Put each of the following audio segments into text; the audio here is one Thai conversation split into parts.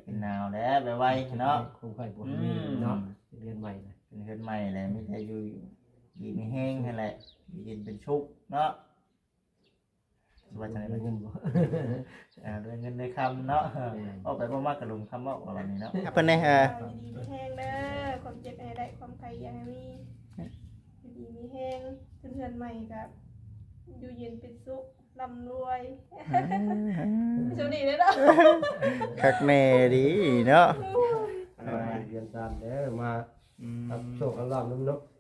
เป็นหนาวแล้วไปไว้เนาะคงไข่บ่มีเนาะเรียนใหม่เลย เป็นเฮือนใหม่แหละมีแต่อยู่ดีมีแห้งนั่นแหละอยู่เย็นเป็นชุกเนาะว่าจังได๋ เงินบ่ ด้วยเงินด้วยคำเนาะเอาไปบ่มากกระลุมคำว่าวันนี้เนาะเพิ่นได้ดีมีแห้งเด้อความเจ็บให้ได้ความไข้อย่าให้มีดีมีแห้งเพื่อนใหม่กับอยู่เย็นเป็นสุขร่ำรวยสวัสดีเด้อ คักแน่ดีเนาะ เรียนตามเด้อมาครับโชคลาภน้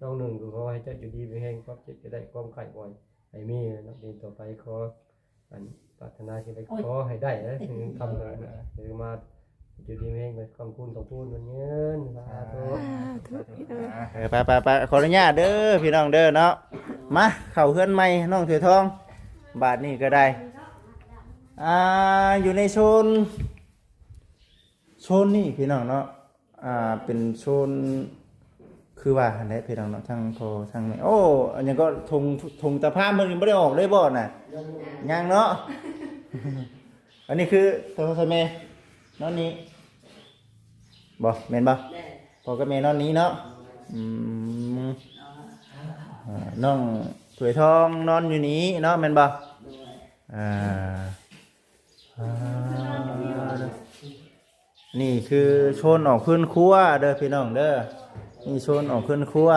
องหนึ่งก็ขอให้เจ้าอยู่ดีมีแห่งความเจ็บจะได้ความไข้บ่อยให้มีนักเรียนต่อไปขออันปรารถนาสิ่งใดขอให้ได้นะถึงคำนั้นหรือมาอยู่ดีมีแห่งคำพูดต้องพูดมันเงินสาธุ ไปขออนุญาตเด้อพี่น้องเด้อเนาะมาเข้าเฮือนใหม่น้องเถือทองบาทนี้ก็ได้อยู่ในโซนนี่พี่น้องเนาะเป็นโซนคือว่าอันไหนพี่น้องเนาะทางโทรทางไหนโอ้อันนี้ก็ทงตะภาพมันยังไม่ได้ออกเลยบ่น่ะยังเนาะ อันนี้คือโทรศัพท์แม่นอนนี้บ่แม่นบ่พอกับแม่นอนนี้เนาะน้องถวยทองนอนอยู่นี้เนาะแม่นบ่นี่คือโซนออกพื้นครัวเด้อพี่น้องเด้อนี่โซนออกพื้นครัว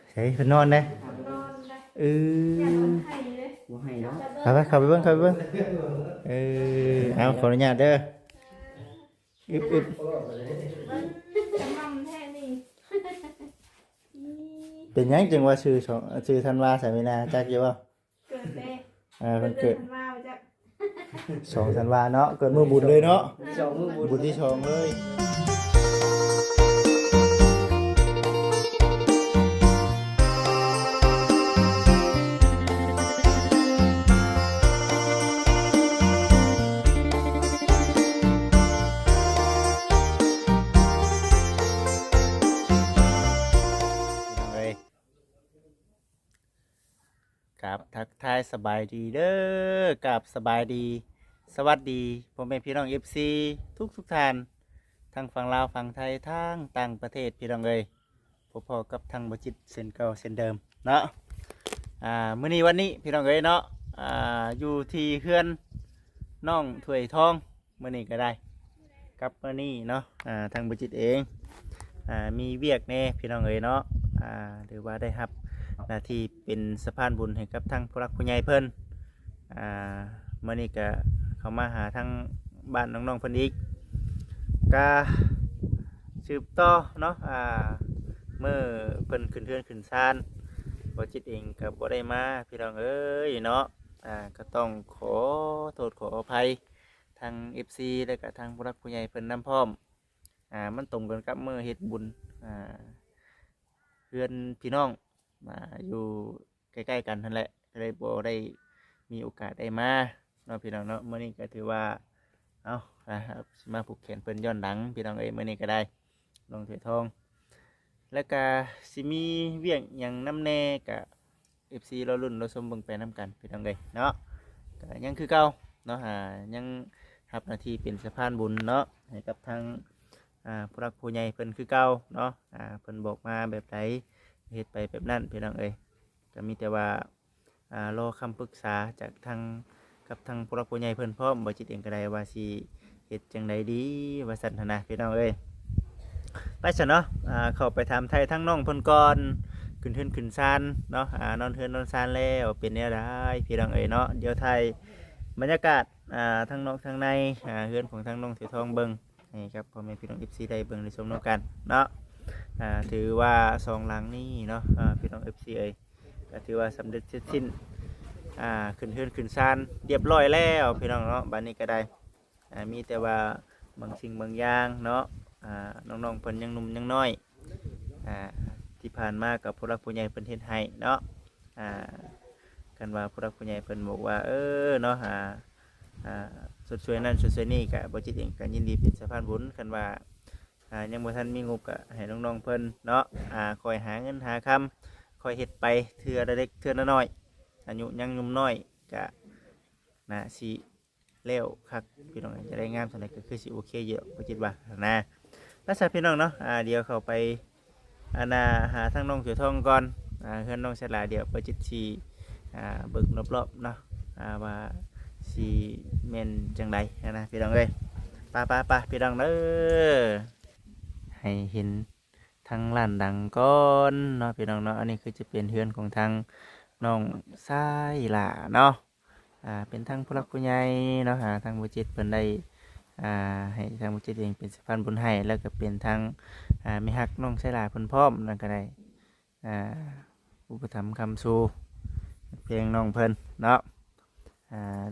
ใช่เพิ่นนอนเด้บ่ให้เนาะ ไปเข้าไปเบิ่งเอาขออนุญาตเด้ออึบจะมั่มแท้นี่ เป็นยังจังว่าชื่อธันวาสามีนาจักอยู่บ่ เกิดเด้ เพิ่นเกิด มาจาก 2ธันวาเนาะเกิดมื้อบุญเลยเนาะ 2 มื้อ บุญที่2เลยกับทักทายสบายดีเด้อกับสบายดีสวัสดีพ่อแม่พี่น้อง FC ทุกท่านทั้งฝั่งลาวฝั่งไทยทั้งต่างประเทศพี่น้องเอ้ยพอๆกับทางบ่จิตเส้นเก่าเส้นเดิมเนาะมื้อนี้วันนี้พี่น้องเอ้ยเนาะอยู่ที่เฮือนน้องถวยทองมื้อนี้ก็ได้กับมื้อนี้เนาะทางบ่จิตเองมีเวียกแน่พี่น้องเอ้ยเนาะหรือว่าได้รับหน้าที่เป็นสะพานบุญให้กับทางผู้รักผู้ใหญ่เพิ่นเมื่อนี้ก็เข้ามาหาทางบ้านน้องๆเพิ่นอีกก็สืบต่อเนาะเมื่อเพิ่นขึ้นเทือนขึ้นศาลบ่จิตเองก็บ่ได้มาพี่น้องเอ้ยเนาะก็ต้องขอโทษขออภัยทาง FC และก็ทางผู้รักผู้ใหญ่เพิ่นนำพร้อมมันตรงกันกับมื้อเฮ็ดบุญเพื่อนพี่น้องมาอยู่ใกล้ๆกันนั่นแหละเลยบ่ได้มีโอกาสได้มาเนาะพี่น้องเนาะมื้อนี้ก็ถือว่าเอามาผูกแขนเพิ่นย้อนหลังพี่น้องเอ้ยมื้อนี้ก็ได้ลงเถือทองแล้วก็สิมีเวียงหยังนำแน่กับ FC เรารุ่นเราชมเบิ่งไปนํกันพี่น้องเอ้ยเนาะก็ยังคือเก่าเนาะยังรับหน้าที่เป็นสะพานบุญเนาะให้กับทางผู้รักผู้ใหญ่เพิ่นคือเก่าเนาะเพิ่นบอกมาแบบใดเฮ็ดไปแบบนั้นพี่น้องเอ้ยก็มีแต่ว่ารอคำปรึกษาจากทางกับทางผู้รักผู้ใหญ่เพิ่นพร้อมบ่จิตเองก็ได้ว่าสิเฮ็ดจังไดดีว่าซั่นหั่นนะพี่น้องเอ้ยไปซะเนาะเข้าไปถามไทยทั้งน้องเพิ่นก่อนขึ้นเฮือนขึ้นศาลเนาะนอนเฮือนนอนศาลแล้วเป็นแนวใดพี่น้องเอ้ยเนาะเดี๋ยวไทยบรรยากาศทั้งนอกทั้งในเฮือนของทางน้องถือทองเบิ่งให้ครับพ่อแม่พี่น้อง FC ได้เบิ่งได้ชมนำกันเนาะถือว่า2หลังนี้เนาะพี่น้อง FC เอ้ยก็ถือว่าสำเร็จเสร็จสิ้นขึ้นเฮือนขึ้นศาลเรียบร้อยแล้วพี่น้องเนาะบัดนี้ก็ได้มีแต่ว่าบางสิ่งบางอย่างเนาะน้องๆเพิ่นยังหนุ่มยังน้อยที่ผ่านมากับผู้รักผู้ใหญ่เพิ่นเฮ็ดให้เนาะกันว่าผู้รักผู้ใหญ่เพิ่นบอกว่าเนาะสุดสวยนั่นสุดสวยนี่ก็บ่จิตเองก็ยินดีเป็นสะพานบุญกันว่ายังบ่ทันมีงบก็ให้น้องๆเพิ่นเนาะคอยหาเงินหาคำคอยเฮ็ดไปเทื่อละเล็กเทื่อละน้อยอายุยังหนุ่มน้อยก็น่าสิ แล้วคักพี่น้องจะได้งามสำหรับก็คือสิโอเคเยอะบ่จิตว่านะแล้วสัตว์พี่น้องเนาะเดี๋ยวเข้าไปหาทางน้องเสือทองก่อนเพื่อนน้องฉลาดเดี๋ยวบ่จิตสิเบิ่งรอบๆเนาะว่าสิแม่นจังไดนะพี่น้องเอ้ยไปพี่น้องเด้อให้เห็นทางร้านดังก่อนเนาะพี่น้องเนาะอันนี้คือจะเป็นเฮือนของทางน้องชายหล่าเนาะเป็นทางผู้หลักผู้ใหญ่เนาะทางบ่จิตเพิ่นได้ให้ทางบ่จิตเองเป็นสะพานบุญให้แล้วก็เป็นทางแม่ฮักน้องชายหล่าเพิ่นพร้อมนั่นก็ได้อุปถัมภ์คำสู่เพลงน้องเพิ่นเนาะ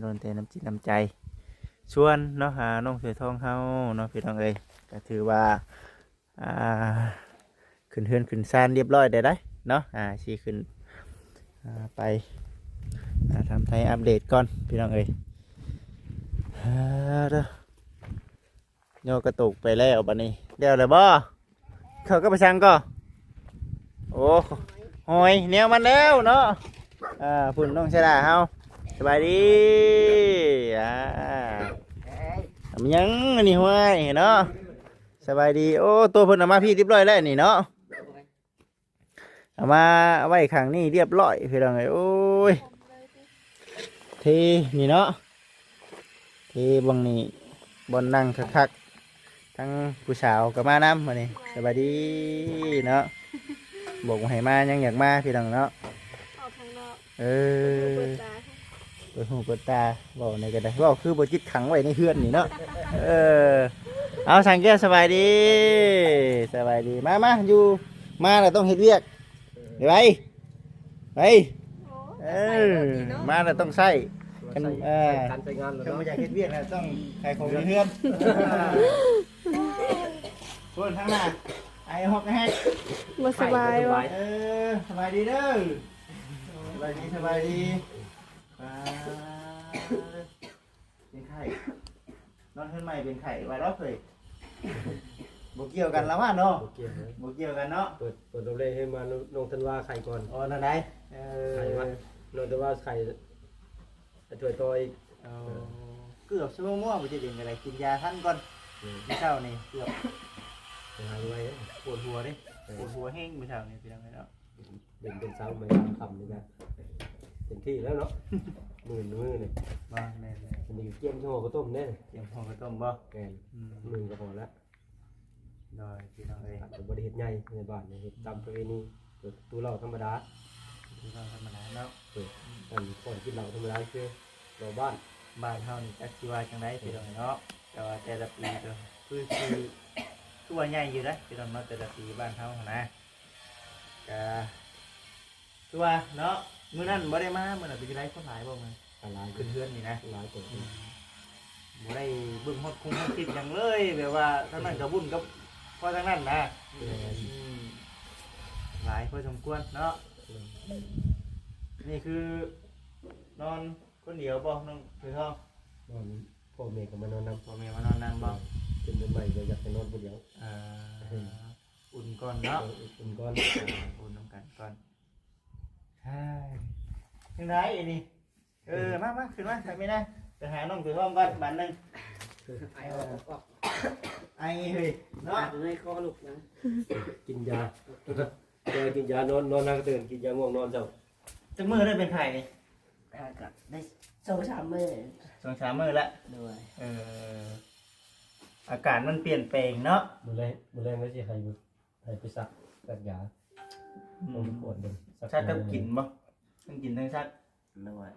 โดนแต่น้ำจิตน้ำใจชวนเนาะน้องเสือทองเฮาเนาะพี่น้องเอ้ยก็ถือว่าขึ้นเฮือนขึ้นซานเรียบร้อยได้เนาะสิขึ้นไปทำไทยอัปเดตก่อนพี่น้องเอ้ยเด้อโยกระตุกไปแล้วบัดนี้เดี๋ยวเลยบ่เขาก็ไปสั่งก็โอ้หอยแนวมันแล้วเนาะฝุ่นน้องชะดาเฮาสบายดีทำยังอันนี้ห้วยเนาะสบายดีโอ้ตัวเพิ่นเอามาพี่เรียบร้อยแล้วนี่เนาะเอามาไว้ข้างนี้เรียบร้อยพี่น้องเอ้ยโอ้ยทีนี่เนาะทีบังนี่บนนั่งคักๆทั้งผู้สาวกับมาน้ำมานี่สบายดีเนาะบอกว่าให้มายังอยากมาพี่น้องเนาะออกทางนอก เออ เปิดตา เปิดหูเปิดตาบอกในกันได้บอกคือบจิตขังไว้ในเฮือนนี่เนาะเออเอาสังเกตสบายดีสบายดีมาอยู่มาเราต้องเฮ็ดเวียกไปโอ้เออมาเราต้องใส่กัน การใช้งานแล้ว ถ้า เนาะ ไม่อยากเฮ็ดเวียกเราต้องใครของในเฮือนคนข้างหน้าไอ้หอกให้ มาสบายวะ สบายดีเด้อสบายดีเป็นไข่นอนขึ้นใหม่เป็นไข่ไวรัสเลยบวกเกี่ยวกันแล้วว่าเนาะบวกเกี่ยวกันเนาะเปิดโรงเรียนให้มาน้องธันวาไข่ก่อน อ๋อนั่นไงไข่มาน้องธันวาไข่ถ้วยต่อยเกือบชั่วโมงมั่วไปจะเด่นอะไรกินยาท่านก่อนไม่เช้านี่เกือบ หายไว้ ปวดหัวดิปวดหัวแห้งไม่เช้านี่เป็นยังไงเนาะ เป็นสาวไม่ทำนี่นะเต็มที่แล้วเนาะมือเนี่ย บ้าแม่เลย อันนี้เกี่ยมชั่วโมงก็ต้มแน่ เตรียมพองกระต้มบ่ แกนมือก็พอแล้ว ดอยพี่น้องเอ้ย แต่บริเหตุใหญ่ในบ้านเนี่ยตามประเพณีตู้เหล้าธรรมดา ที่เราธรรมดาเนาะ อันก่อนกินเหล้าธรรมดาคือเราบ้าน บ้านเฮานี่จักสิว่าจังไดพี่น้องเนาะแต่ว่าแต่ละปีก็คือว่าใหญ่อยู่นะพี่น้องเนาะแต่ละปีบ้านเฮานะก็คือว่าเนาะมื้อนั้นบ่ได้มามื้อนั้นเป็นจังไดคนหลายบ่มื้อ อะไร ขึ้นเฮือนนี่นะ หลายตัว บ่ได้เบิ่งฮอดคงฮอดคลิปหยังเลยแบบว่าทางนั้นก็วุ่นกับพอทางนั้นนะหลายพอสมควรเนาะนี่คือนอนคนเดียวบ่น้องคือทอง นอนพ่อแม่ก็มานอนนำ พ่อแม่มานอนนำบ่ เป็นใหม่อยากไปนอนคนเดียว อุ่นก่อนเนาะ อุ่นก้อน อุ่นน้ำกันก่อนยังไงอันนี้มาขึ้นมาทำไม่ได้ไปหาน้องคือทองก่อนบันหนึ่งไอ้เฮ้ยเนาะ ให้ข้อลูกนะ กินยากินยานอนนั่งตื่นกินยาง่วงนอนเจ้า จังมือได้เป็นไข่นี่ ก็ได้2-3 มื้อ 2-3 มื้อละ ด้วย อากาศมันเปลี่ยนแปลงเนาะ มื้อแรงไม่ใช่ใครไปสักยาต้องปวดเลย ชักกับกินบ่ทั้งกินทั้งชัก ด้วย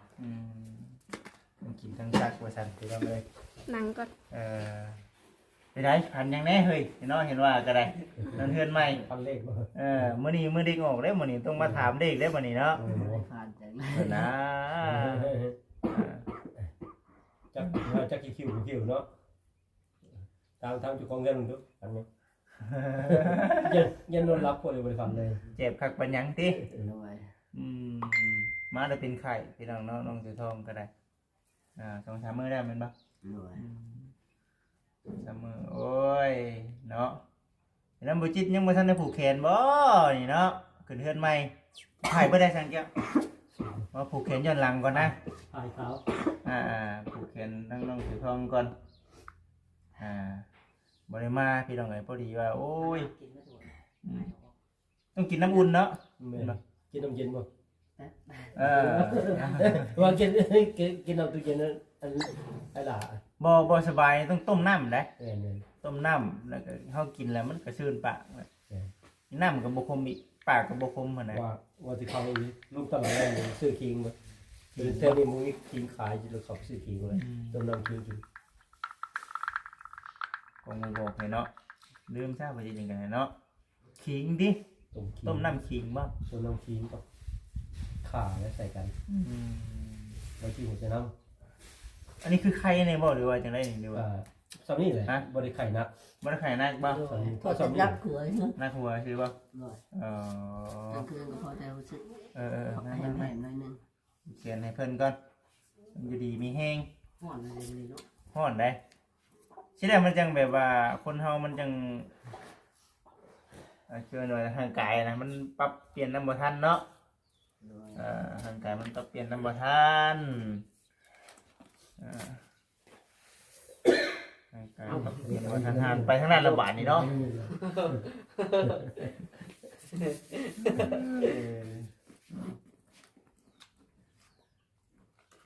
ทั้งกินทั้งชักว่าซั่นไปแล้วเลย หนังก่อน ไปได้พันยังแน่เฮ้ยเนาะเห็นว่าก็ได้นั่นเฮือนใหม่ พันเลขมา มื้อนี้มื้อเด็กออกได้มื้อนี้ต้องมาถามเด็กได้มื้อนี้เนาะ ผ่านจาก นะ จักคิวเนาะตามจุดของเงินทุกอันนี้ยันนอนรับคนเลยบริษัทเลย เจ็บคักปัญญังติ ด้วย มาได้เป็นไข่พี่น้องเนาะน้องเสือทองก็ได้2-3 มื้อได้แม่นบ่ ด้วย 3 มื้อโอ้ยเนาะแล้วบ่จิตยังบ่ทันได้ผูกแขนบ่นี่เนาะขึ้นเฮือนใหม่ไข่บ่ได้สังเกต ว่าผูกแขนย้อนหลังก่อนนะ พายเท้า ผูกแขนนั่งน้องถือทองก่อนบริมาพี่น้องเอ้ยพอดีว่าโอ้ยต้องกินน้ำอุ่นเนาะ แม่กินน้ำเย็นบ่ เออ ว่ากินน้ำตู้เย็นนั่นอันไอ้หล่า บ่สบายต้องต้มน้ำได้ แม่น ต้มน้ำแล้วก็เฮากินแล้วมันก็ชื่นปาก ๆ น้ำก็บ่คมอีกปากก็บ่คมหั่นน่ะ ว่าสิเข้าอีลูกตลาดแม่ซื้อคิงบ่คือเท่านี้มึงคิงขายจะเขาซื้อคิงเลยต้มน้ำคิงกิน ก็บ่บอกให้เนาะลืมซะบ่สิจังได๋เนาะขิงดิต้มน้ำขิงบ่ ต้มน้ำคิงกับข่าแล้วใส่กันแล้วที่หัวจะน้ำ อันนี้คือไข่ในบ่หรือว่าจังได๋นี่หรือว่า สำนี่เลยบริไข่นัก บ่ได้ไข่นักบ่ พอจะรับเขือเนาะ นักหัวคือบ่ เลย อ๋อก ลางคืนก็พอจะรู้สึก นั่ ให้ น แม่หน่อยนึง เขียนให้เพิ่นก่อนมันอยู่ดีมีแห้ง ห่อนอะไรเลยเนาะ ฮ้อนได้สิได้มันจังแบบว่าคนเฮามันจังเชื่อหน่อยร่างกายนะมันปรับเปลี่ยนนำบ่ทันเนาะ เลย ร่างกายมันปรับเปลี่ยนนำบ่ทันร่างกายปรับเปลี่ยนบ่ทันหันไปทางนั้นละบาดนี่เนาะ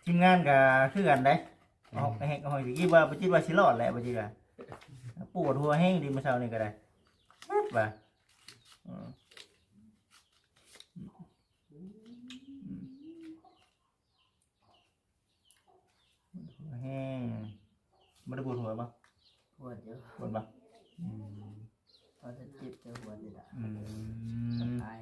ทีมงานก็คือกันได้ออกแฮกหอยสิว่าบ่จิตว่าสิรอดแหละบ่จิว่าปวดหัวแห้งดีมื้อเช้านี่ก็ได้ว่าแห้งไม่ได้ปวดหัวป่ะ ปวดเยอะ ปวดป่ะ พอจะเจ็บจะหัวนี่แหละ หาย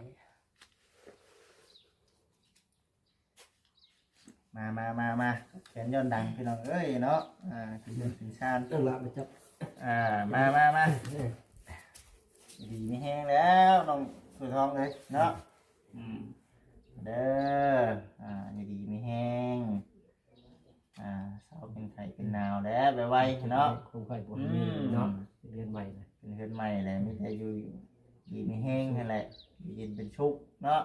มาแขนย้อนดังพี่น้องเอ้ยเนาะกินเรื่องกินชาญ นั่งละมันจะ มาดีไม่แห้งแล้วน้องสุดท้องเลยเนาะเด้อดีไม่แห้งเศร้าเป็นไข่เป็นหนาวแล้วไวๆเนาะ คงไข่ปวดเนาะเรียนใหม่เลย เป็นเฮือนใหม่เลยไม่ใช่อยู่ดีไม่แห้งนั่นแหละอยู่เย็นเป็นชุกเนาะ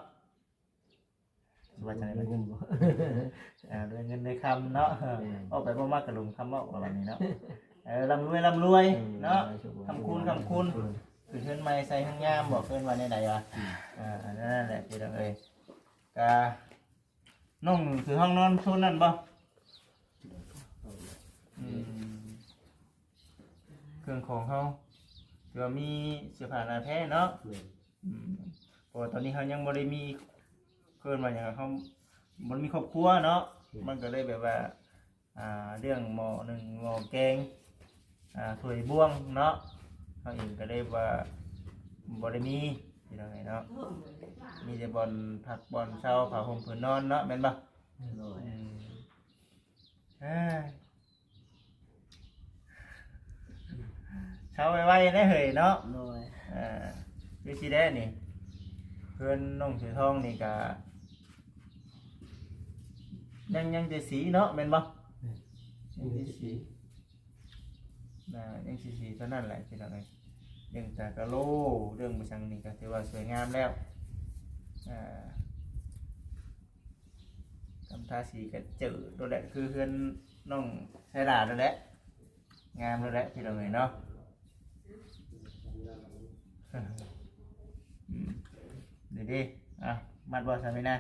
ว่าจะได้ เงินบ่ ด้วยเงินด้วยคำเนาะเอาไปบ่มากกระลุมคำว่าแบบนี้เนาะร่ำรวยเนาะคำคูณคือเฮือนใหม่ใส่ห้างงามบอกเพื่อนว่าในใดอ่ะนั่นแหละพี่น้องเอ้ยกะน้องคือห้องนอนโซนนั่นบ่เครื่องของเขาเดี๋ยวมีเสื้อผ้าหน้าแท้เนาะเพราะตอนนี้เขายังบ่ได้มีเกินมาอย่างเขาบ่มีครอบครัวเนาะมันก็เลยแบบว่าเรื่องหม้อหนึ่งหม้อแกงถ้วยบ่วงเนาะเขาเองก็เลยว่าบ่ได้มีที่ตรงไหนเนาะมีแต่บอลผักบอลเช้าผ้าห่มผืนนอนเนาะแม่นบ่ เลย เช้าไว้ได้เหยเนาะ เลย วิธีได้นี่เพื่อนน้องถือทองนี่กะยังจะสีเนาะแม่นบ่ยังจะสียังสีเท่านั้นแหละพี่น้องเอ้ยยังจากกะโลเรื่องมือชังนี่ก็ถือว่าสวยงามแล้วทำท่าสีก็จืดตัวแหละคือเพื่อนน้องใช้ดาตัวแหละงามตัวแหละพี่น้องเอ้ยเนาะเดี๋ยวดิมัดบอลใช่ไหมนะ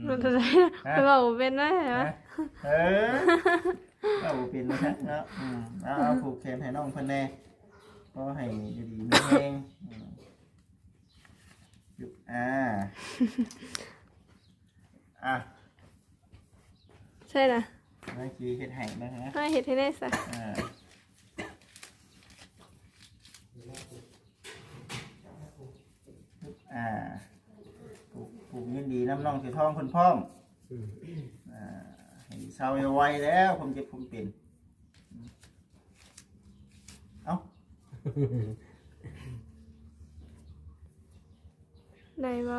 มันจะได้ไปบอกว่าเป็นได้เหรอ เอาเป็นนะเนาะเอาผูกแขนให้น้องเพิ่นแน่ก็ให้อยู่ดีมีแรงใช่นะ นั่นคือเฮ็ดให้นะฮะ ให้เห็ดให้ได้สัก ผูกยินดีน้ำน้องถือทองคนพ่อมให้เศร้าไวแล้วผมเจ็บผมเป็นเอ้า ได้บ่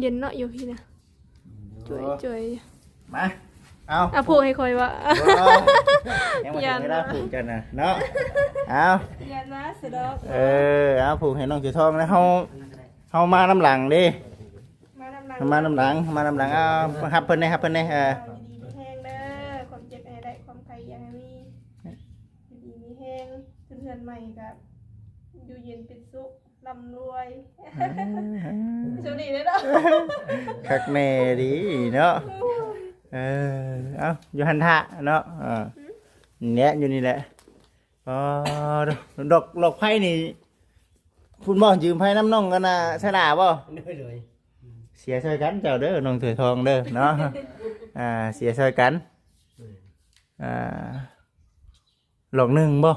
เย็นเนาะอยู่พี่นะจ่วย มา เอา อ่ะผูกให้คอยว่า ยังมาถึงเวลาผูกกันนะเนาะเอา ยันนะสะดอก เอาผูกให้น้องจุทองนะเฮามาน้ำหลังดิ มาน้ำหลัง มาน้ำหลังเอาฮับเพิ่นได้ดีดีมีแห้งเด้อความเจ็บให้ได้ความใครอยากให้มีดีมีแห้งเพื่อนๆใหม่กับอยู่เย็นเป็นสุขร่ำรวยสวัสดีเด้อ คักแน่ดีเนาะเอาอยู่หันทะเนาะเนี่ยอยู่นี่แหละดอกไผ่นี่คุณบ่ยืมไผ่น้ำน้องกันนะใช่ล่ะบ่ ได้เลย เสียช่วยกันเจ้าเด้อน้องเถื่อทองเด้อเนาะเสียช่วยกันหลอกหนึ่งบ่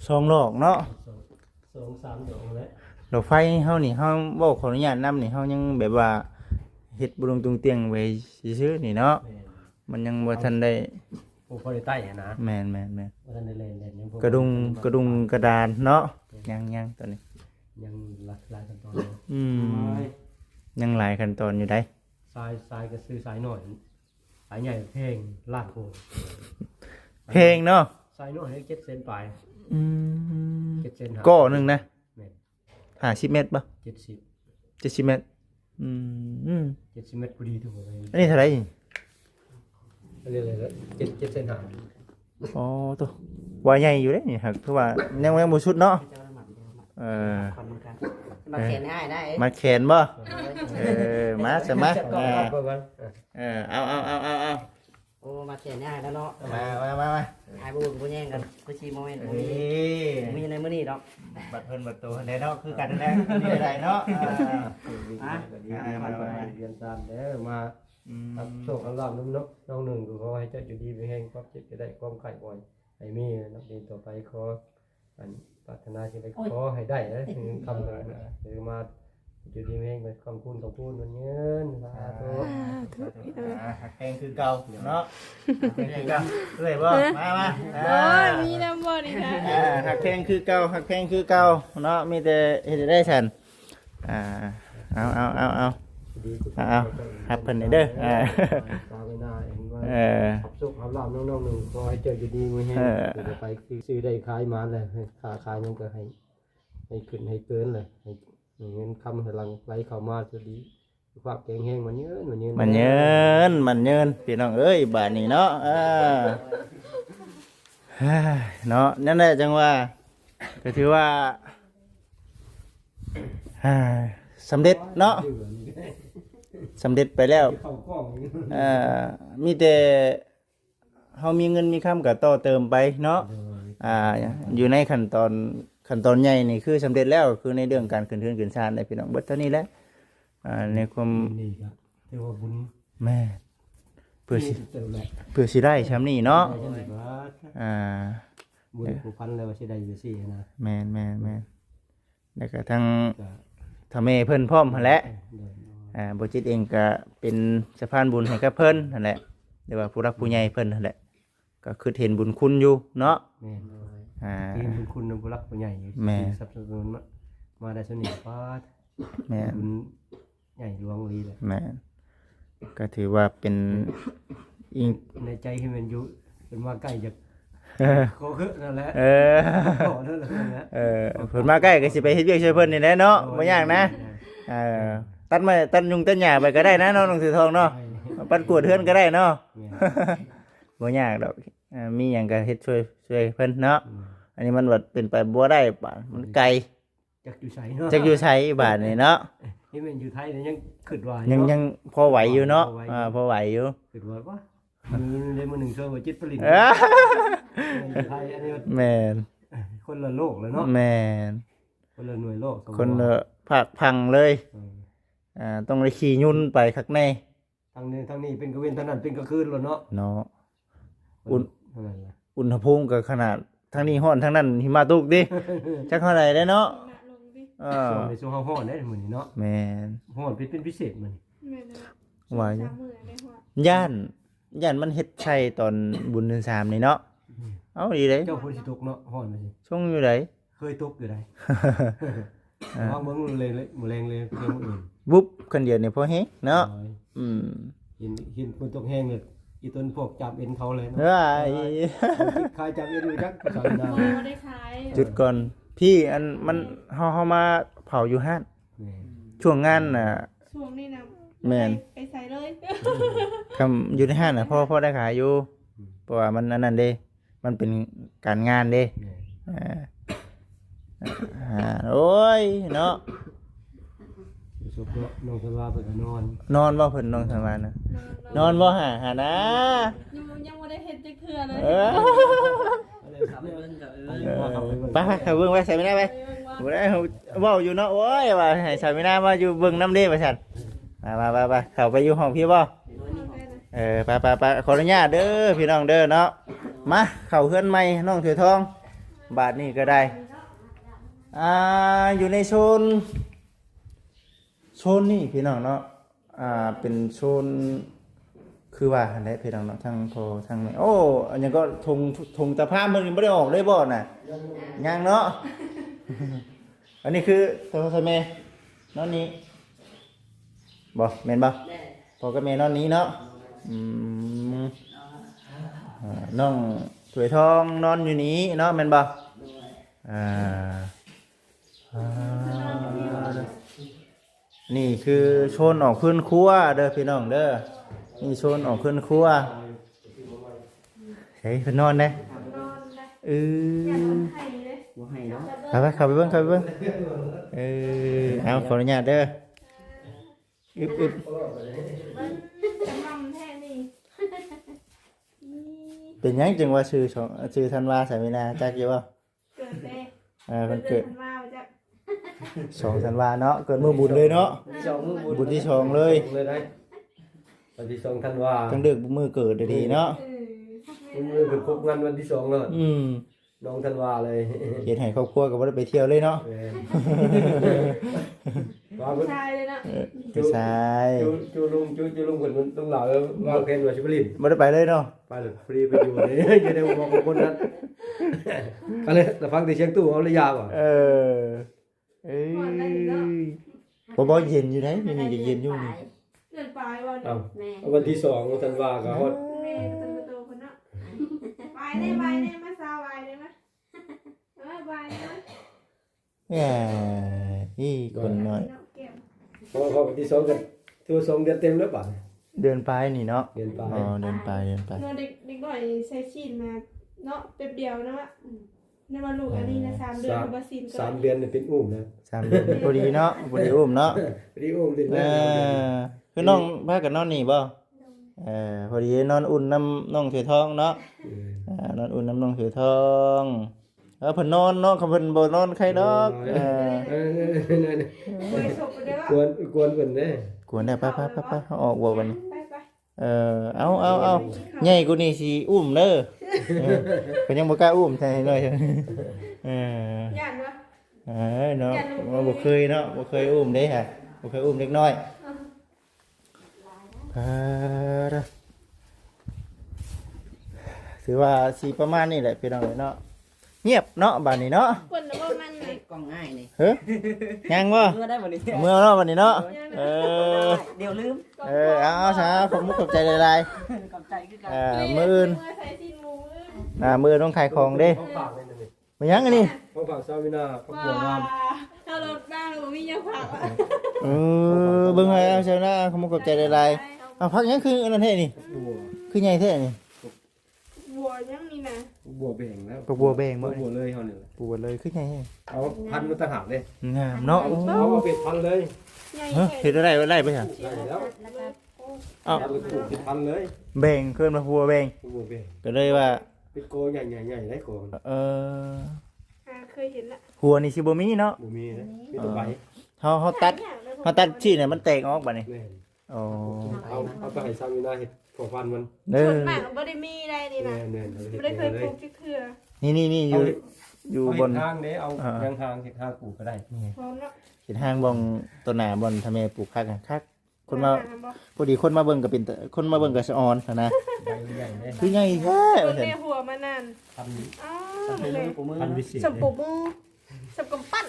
สองหลอกเนาะ 2-3ดอกแล้ว ดอกไฟเฮานี่เฮาบ่ขออนุญาตนำนี่เฮายังแบบว่าเฮ็ดบ่ลงตุงเตียงไว้ซื่อๆนี่เนาะมันยังบ่ทันได้ ผู้พอได้ใต้นะ แม่น บ่ทันได้เล่นยัง กระดุงกระดานเนาะยังตอนนี้ ยังหลายขั้นตอน ยังหลายขั้นตอนอยู่ได้ ทรายก็ซื้อทรายหน่อยสายใหญ่เพลงลาดโค เพลงเนาะ ทรายหน่อยให้7เซนปลาย7เซน ก้อหนึงนะ แม่น 50เมตรบ่ 70 70เมตร70เมตรพอดีทุกคน อันนี้เท่าไหร่ เรียกอะไร7เซนหา อ๋อตัวว่าใหญ่อยู่เด้นี่ครับคือว่ายังบ่ชุดเนาะมาเขียนให้ได้ มาแขนบ่มาซะมา จับก่อนครับก่อน เอา โอ้มาเขียนให้แล้วเนาะ มา ไอ้บุญกูแย่งกันกูชีโมเมนต์มีในมื้อนี้ดอก บัดเพิ่นบัดโตได้เนาะคือกันนั่นแหละมีอะไรเนาะเรียนตามเด้อมาครับโชคลาภน้องหนึ่งก็ขอให้เจ้าอยู่ดีมีแห่งความเจ็บจะได้ความไข้บ่อยให้มีนักเรียนต่อไปขออันปรารถนาสิ่งใดขอให้ได้นะถึงคำนั้นหรือมาอยู่ดีมีแห่งคำพูดมันเงินสาธุ หักแพงคือเก่าเนาะคือเก่าเลยบ่มา โอ้ยมีน้ำบ่นี่ค่ะ หักแพงคือเก่าเนาะมีแต่เฮ็ดได้ฉันเอาหับเพิ่นเด้อตาไปหน้าเห็นว่าโชคลาภน้องหนึ่งขอให้เจ้าอยู่ดีมีแห่งจะไปซื้อได้ขายมาเลยค่าขายยังก็ให้ขึ้นให้เกินเลยให้เงินคำให้ลังไหลเข้ามาจะดีฝากแกงแห้งมันเยินพี่น้องเอ้ยบาดนี้เนาะเนาะนั่นแหละจังว่าก็ถือว่าสำเร็จเนาะสำเร็จไปแล้วมีแต่เฮามีเงินมีคำก็ต่อเติมไปเนาะอยู่ในขั้นตอนใหญ่นี่คือสำเร็จแล้วคือในเรื่องการขึ้นเทือนขึ้นศาลได้พี่น้องเบิดเท่านี้แหละในความนี่ครับเทวบุญ แม่เพื่อสิได้ช้ำนี่เนาะบุญผูกพันแล้วว่าสิได้อยู่ซี่นะแม่แล้วก็ทั้งทำแม่เพิ่นพร้อมหั่นแหละบ่จิตเองก็เป็นสะพานบุญให้กับเพิ่นนั่นแหละหรือว่าผู้รักผู้ใหญ่เพิ่นนั่นแหละก็คือเห็นบุญคุณอยู่เนาะที่บุญคุณผู้รักผู้ใหญ่สนับสนุนมาได้สนิทป้าบุญใหญ่หลวงลีเลยแม่ก็ถือว่าเป็นอิงในใจที่มันอยู่เป็นว่าใกล้จะโคคือนั่นแหละเพิ่นมาใกล้ก็สิไปเฮ็ดเวียกช่วยเพิ่นนี่แหละเนาะบ่ยากนะตัดยุงตัดหญ้าไปก็ได้นะน้องถือทองเนาะปัดกวดเฮือนก็ได้เนาะบ่ยากดอกมีหยังก็เฮ็ดช่วยเพิ่นเนาะอันนี้มันแบบเป็นไปบ่ได้บาดมันไกลจักอยู่ไสเนาะจักอยู่ไสบาดนี่เนาะนี่มันอยู่ไทยยังคิดว่ายังพอไหวอยู่เนาะพอไหวอยู่คิดว่าป่ะมือได้มือหนึ่งเชื่อว่าจิตผลิตไทยอันนี้แม่นคนละโลกเลยเนาะแม่นคนละหน่วยโลกคนละภาคพังเลยต้องได้ขี่ยุ่นไปข้างในทางนี้เป็นกระเวนทางนั้นเป็นกระคืนแล้วเนาะอุณหภูมิก็ขนาดทางนี้ร้อนทางนั้นหิมะตกดิจักเท่าไหร่ได้เนาะช่วงร้อนได้มื้อนี้เนาะแม่นร้อนเป็นพิเศษมื้อนี้ว่าย่านมันเฮ็ดใช่ตอนบุญเดือน3นี่เนาะเอาดีเด้เจ้าฝนสิตกเนาะร้อนมาสิช่วงอยู่ไดเคยตกอยู่ไดวางเบิ่งเลยมื้อแรงเลยเพิ่นมื้ออื่นบุ๊บคนเดียวนี่พอแฮงเนาะหินฝนตกแห้งเลย อีต้นพวกจับเอ็นเขาเลยเนาะ เฮ้ย คายจับเอ็นอยู่จักสาวนา โมได้ขาย จุดก่อนพี่อันมันเฮามาเผาอยู่ห้านช่วงงานน่ะ ช่วงนี้นะ แม่น ไปใส่เลย คำอยู่ในห้านน่ะพ่อได้ขายอยู่เพราะว่ามันอันนั้นเด้มันเป็นการงานเด้โอ้ยเนาะ สุกเนาะน้องสว่าเพิ่นก็นอน นอนบ่เพิ่นนอนทำงานนะนอนบ่หานะ ยังไม่ได้เห็นจักเทื่อเลย เออ ขับไปเบิ่งก็ ไปเบิ่งไปใส่ไม่ได้ไปบ่ได้เว้าอยู่เนาะโอ้ยว่าให้ใส่ไม่ได้ว่าอยู่เบิ่งน้ำเด้ว่าซั่นไปเข้าไปอยู่ห้องพี่บ่ไปขออนุญาตเด้อพี่น้องเด้อเนาะมาเข้าเฮือนใหม่น้องเถือทองบาทนี้ก็ได้อยู่ในโซนนี่พี่น้องเนาะเป็นโซนคือว่าอันไหนพี่น้องเนาะทางพอทางไหนโอ้อันนี้ก็ทงตะพามมันไม่ได้ออกเลยบ่น่ะยังเนาะ อันนี้คือตัวทำไมนอนนี้บ่แม่นบ่พอก็แม่นอนนี้เนาะน้องถวยทองนอนอยู่นี้เนาะแม่นบ่นี่คือโซนออกพื้นครัวเด้อพี่น้องเด้อนี่โซนออกพื้นครัวเฮ้ยเพิ่นนอนเด้ นอนได้ อื อยาก อ คนไทยเลย บ่ให้เนาะ ไปเข้าไปเบิ่งเอาขออนุญาตเด้ออึบ มันจะมั่มแท้นี่ เป็นหยังจึงว่าชื่อธันวาใส่ไม่นาจักอยู่บ่ เกิดเด้ เพิ่นเกิด มาจาก 2ธันวาเนาะเกิดมื้อบุญเลยเนาะ สองมือบุญ บุญที่2เลย เลยได้วันที่2ธันวา จังเดึกมื้อเกิดดีๆเนาะ มื้อเป็นครบงานวันที่2แล้ว น้องธันวาเลย เฮ็ดให้ครอบครัวก็บ่ได้ไปเที่ยวเลยเนาะ ว่าเพิ่น ชายเลยนะ ผู้ชาย จูลุงเพิ่นต้องเหล่าว่าเพิ่นว่าสิไปลิน บ่ได้ไปเลยเนาะ ไปเลยฟรีไปอยู่เลยจะได้บอกคนนั้นก็เลยแต่ฟังแต่เสียงตู้เอาระยะบ่ เอ้ยบ่เย็นอยู่ไหนนี่เย็นอยู่นี่ เดินไปวัน เอ้าวันที่2ธันวาก็ฮอด แม่ก็เป็นประตูคนน่ะไปได้มาซาวไปได้ไหมไปได้ไหม แหม่อีคนน้อย พอวันที่2กันตัว2เดือนเต็มแล้วป่ะ เดินไปนี่เนาะ เดือนไป อ๋อเดินไป นอนเด็กหน่อยใช้ชีนมาเนาะเป๊บเดียวนะวะในวันลูกอันนี้นะ3 เดือนบาซินก็ 3เดือนเนี่ยเป็นอุ้มนะ 3เดือนพอดีเนาะพอดีอุ้มเนาะ พอดีอุ้มติด เอ แล้ว คือน้องพากันนอนนี่บ่พอดีนอนอุ่นน้ำน้องเถือทองเนาะนอนอุ่นน้ำน้องเถือทองเพิ่นนอนเนาะเขาเพิ่นบ่นอนใครดอก เคยส่งไปได้ว่าก วนเพิ่นเด้ กวนได้ไปเอาออกบ่บัดนี้ ไป เอาใหญ่กูนี่สิอุ้มเด้อเพิ่นยังบ่กล้าอุ้มใช่หน่อยย่านวะ เนาะบ่เคยเนาะบ่เคยอุ้มเด้ฮะบ่เคยอุ้มเด็กน้อยถือว่าสิประมาณนี้แหละพี่น้องเนาะเงียบเนาะบัดนี้เนาะ คนว่ามัน กล้องง่ายนี่ เฮ้ยยังบ่ เมื่อได้บ่นี่ เมื่อเนาะบัดนี้เนาะเดี๋ยวลืม เอาซะผมมุกขอบใจหลาย กำใจคือกัน ๆมื้ออื่น ใส่ซีนหมู มื้อต้องขายของเด้ เขาฝากเลยนี่ มายังอันนี้ เขาฝากซาวินาเขาบัวงาม ถ้าเราบ้างเราไม่ยังผัก เบิ่งให้เอาเช้าหน้าขมุกขอบใจหลายๆเอาพักยังคืออันนั้นแท้นี่ บัว คือใหญ่แท้นี่ บัวยังมีนะ บัวแบ่งแล้ว ปลูกบัวแบงบ่ บัวเลยเฮานี่ ปลูกเลยคือใหญ่แท้ เอาพันธุ์มันต่างหากเด้ งามเนาะ เอามาเป็นพันธุ์เลย ใหญ่ เฮ้ยเฮ็ดได้ไปซั่น ได้แล้ว เอ้า เอาไปปลูกเป็นพันธุ์เลย แบงเพิ่นมาบัวแบง บัวแบ่ง ก็เลยว่า เป็นโกใหญ่ๆได้โกมัน เคยเห็นละ หัวนี่สิบ่มีเนาะ บ่มีนะมีแต่ใบ เฮาตัดชี้เนี่ยมันแตกออกบัดนี้ แม่น อ๋อ เอาไปให้ซาวินาเฮ็ดพอพันธุ์มัน เด้ ส่ อ วนมากบ่ได้มีได้นี่นะ แน่ๆเอาเฮ็ด ไม่ได้เคย เล ปลู ย กเทื่อ นี่อยู่บน ทางนี้เอายางทางเฮ็ดทางปลูกก็ได้ พร้อมแล้ว เห็นห้างบองตัวหน้าบอนทำไมปลูกคักคนมาพอดีคนมาเบิ่งก็เป็นคนมาเบิ่งก็สะออนนะ ใบใหญ่เลย คือใหญ่แท้ ค ว่าซั่น นในหัวมานาน พันธุ์ อ้า ให้ลืมกูมือ พันธุ์วิเศษ สมปูมือสมกำปั้น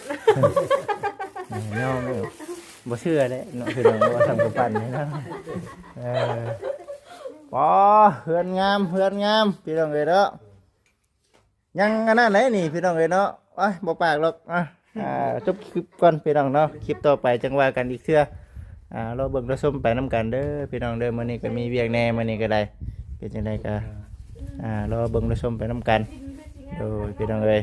น้องเลยบ่เชื่อเด้เนาะคือน้องว่าทำกับปั่นนี่นะ ปอเฮือนงามพี่น้องเอ้ยเนาะยังอันนั้นไหนนี่พี่น้องเอ้ยเนาะไปบ่ปากหรอกจบคลิปก่อนพี่น้องเนาะคลิปต่อไปจังว่ากันอีกเทื่อเราเบิ่งเราชมไปนํกันเด้อพี่น้องเด้อมื้อนี้ก็มีเวียกแหน่มื้อนี้ก็ได้เป็นจังไดก็รอเบิ่งเราชมไปนํกันโดยพี่น้องเอ้ย